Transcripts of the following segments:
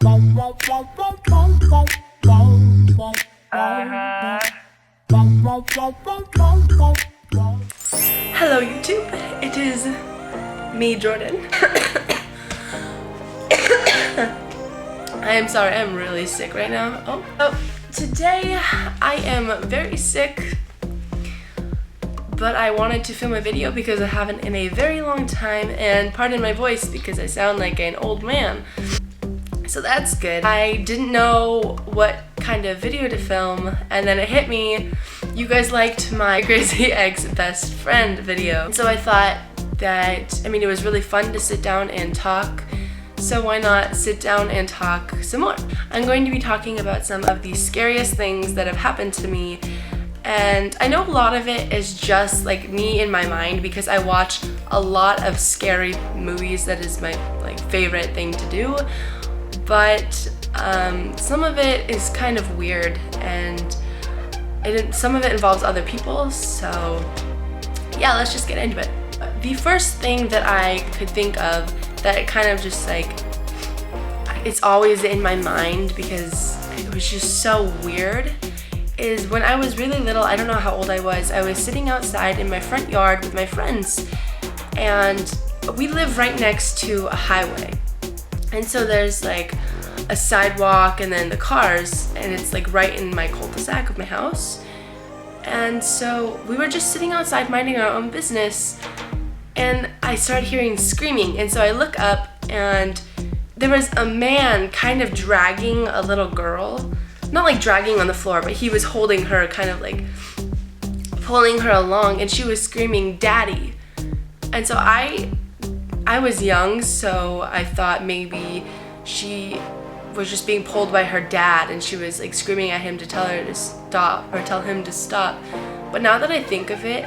Hello YouTube, it is me, Jordyn. I am sorry, I'm really sick right now. Oh, today I am very sick, but I wanted to film a video because I haven't in a very long time, and pardon my voice because I sound like an old man. So that's good. I didn't know what kind of video to film, and then it hit me. You guys liked my crazy ex best friend video. So I thought that, it was really fun to sit down and talk. So why not sit down and talk some more? I'm going to be talking about some of the scariest things that have happened to me. And I know a lot of it is just like me in my mind because I watch a lot of scary movies. That is my favorite thing to do. But some of it is kind of weird, and some of it involves other people, so yeah, let's just get into it. The first thing that I could think of that it kind of just it's always in my mind because it was just so weird is when I was really little. I don't know how old I was sitting outside in my front yard with my friends, and we live right next to a highway. And so there's a sidewalk and then the cars, and it's right in my cul-de-sac of my house. And so we were just sitting outside minding our own business, and I started hearing screaming. And so I look up, and there was a man kind of dragging a little girl. Not dragging on the floor, but he was holding her, kind of pulling her along, and she was screaming, "Daddy." And so I was young, so I thought maybe she was just being pulled by her dad, and she was screaming at him to tell her to stop, or tell him to stop. But now that I think of it,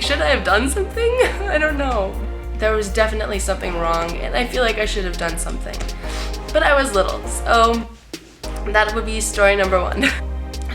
should I have done something? I don't know. There was definitely something wrong, and I feel like I should have done something. But I was little, so that would be story number one.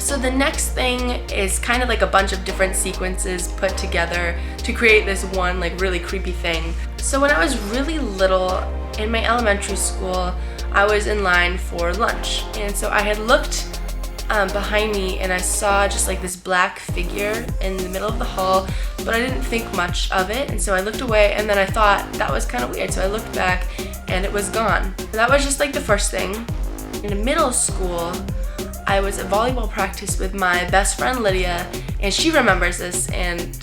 So the next thing is kind of a bunch of different sequences put together to create this one really creepy thing. So when I was really little, in my elementary school, I was in line for lunch, and so I had looked behind me, and I saw just this black figure in the middle of the hall, but I didn't think much of it, and so I looked away, and then I thought that was kind of weird, so I looked back and it was gone. That was just the first thing. In middle school, I was at volleyball practice with my best friend Lydia, and she remembers this, and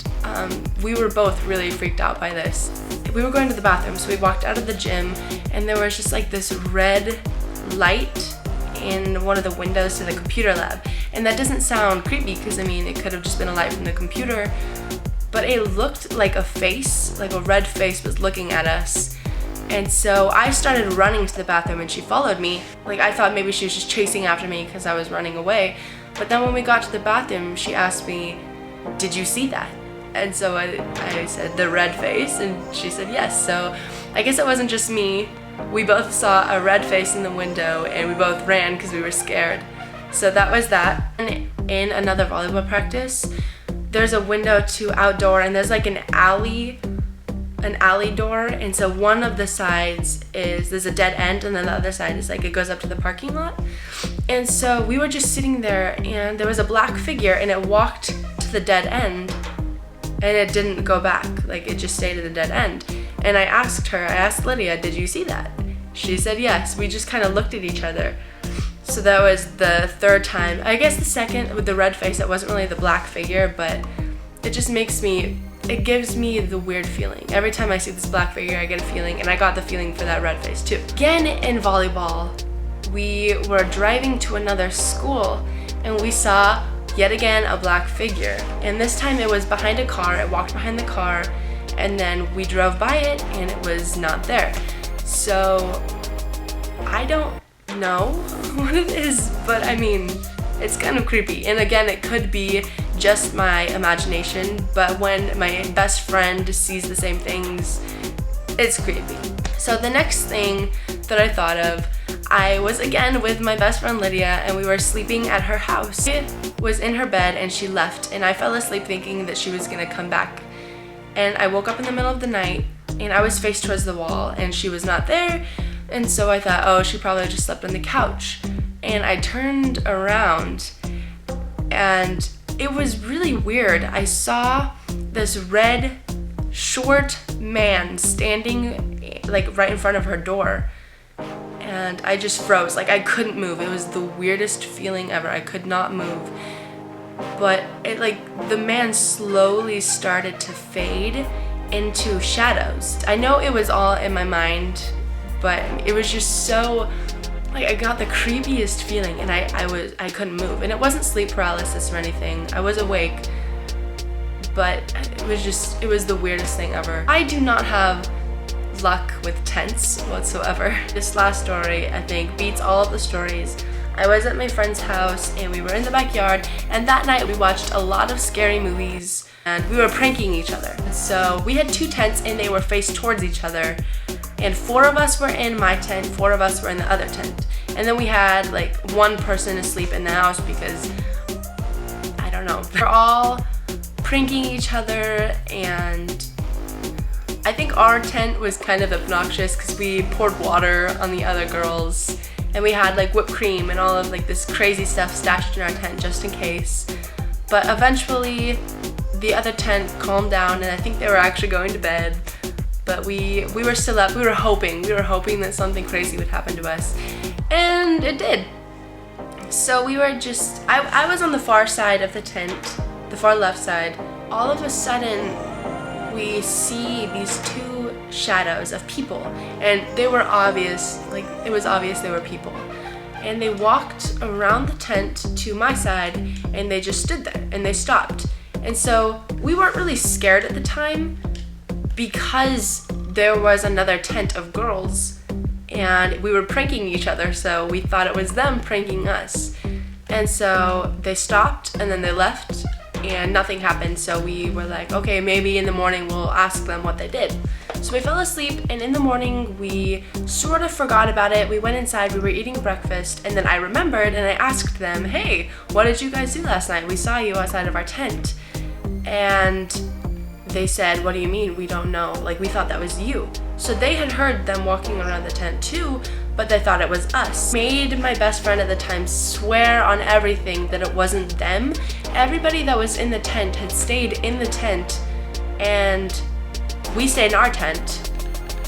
we were both really freaked out by this. We were going to the bathroom, so we walked out of the gym, and there was just this red light in one of the windows to the computer lab. And that doesn't sound creepy because it could have just been a light from the computer, but it looked like a face, a red face was looking at us. And so I started running to the bathroom, and she followed me. I thought maybe she was just chasing after me because I was running away. But then when we got to the bathroom, she asked me, "Did you see that?" And so I said, "The red face," and she said yes. So I guess it wasn't just me. We both saw a red face in the window, and we both ran because we were scared. So that was that. And in another volleyball practice, there's a window to outdoor, and there's an alley door, and so one of the sides there's a dead end, and then the other side is it goes up to the parking lot. And so we were just sitting there, and there was a black figure, and it walked to the dead end, and it didn't go back. It just stayed at the dead end. And I asked Lydia, "Did you see that?" She said yes. We just kind of looked at each other. So that was the third time. I guess the second with the red face, it wasn't really the black figure, but it just it gives me the weird feeling. Every time I see this black figure, I get a feeling, and I got the feeling for that red face too. Again, in volleyball, we were driving to another school, and we saw yet again a black figure. And this time it was behind a car. It walked behind the car, and then we drove by it, and it was not there. So I don't know what it is, but it's kind of creepy. And again, it could be just my imagination, but when my best friend sees the same things, it's creepy. So the next thing that I thought of, I was again with my best friend Lydia, and we were sleeping at her house. She was in her bed, and she left, and I fell asleep thinking that she was gonna come back. And I woke up in the middle of the night, and I was faced towards the wall, and she was not there. And so I thought, oh, she probably just slept on the couch. And I turned around and it was really weird. I saw this red, short man standing like right in front of her door. And I just froze, like I couldn't move. It was the weirdest feeling ever. I could not move. But it like, the man slowly started to fade into shadows. I know it was all in my mind, but it was just so, like I got the creepiest feeling and I couldn't move. And it wasn't sleep paralysis or anything. I was awake, but it was the weirdest thing ever. I do not have luck with tents whatsoever. This last story, I think, beats all of the stories. I was at my friend's house and we were in the backyard, and that night we watched a lot of scary movies and we were pranking each other. So we had 2 tents and they were faced towards each other, and 4 of us were in my tent, 4 of us were in the other tent. And then we had like 1 person asleep in the house because, I don't know, we're all pranking each other. And I think our tent was kind of obnoxious because we poured water on the other girls, and we had like whipped cream and all of like this crazy stuff stashed in our tent just in case. But eventually the other tent calmed down and I think they were actually going to bed. But we were still up. We were hoping that something crazy would happen to us, and it did. So we were just, I was on the far side of the tent, the far left side. All of a sudden we see these 2 shadows of people, and they were obvious, like it was obvious they were people. And they walked around the tent to my side and they just stood there and they stopped. And so we weren't really scared at the time because there was another tent of girls and we were pranking each other, so we thought it was them pranking us. And so they stopped and then they left and nothing happened. So we were like, okay, maybe in the morning we'll ask them what they did. So we fell asleep, and in the morning we sort of forgot about it. We went inside, we were eating breakfast, and then I remembered and I asked them, hey, what did you guys do last night? We saw you outside of our tent. And they said, what do you mean? We don't know. Like, we thought that was you. So they had heard them walking around the tent too, but they thought it was us. Made my best friend at the time swear on everything that it wasn't them. Everybody that was in the tent had stayed in the tent, and we stayed in our tent.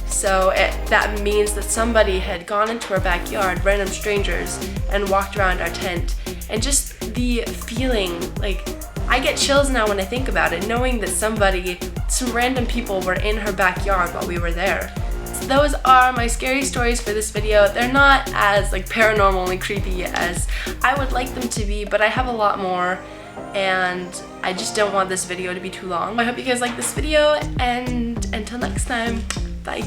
So that means that somebody had gone into our backyard, random strangers, and walked around our tent. And just the feeling, like, I get chills now when I think about it, knowing that some random people were in her backyard while we were there. So those are my scary stories for this video. They're not as like paranormally creepy as I would like them to be, but I have a lot more, and I just don't want this video to be too long. I hope you guys like this video, and until next time, bye.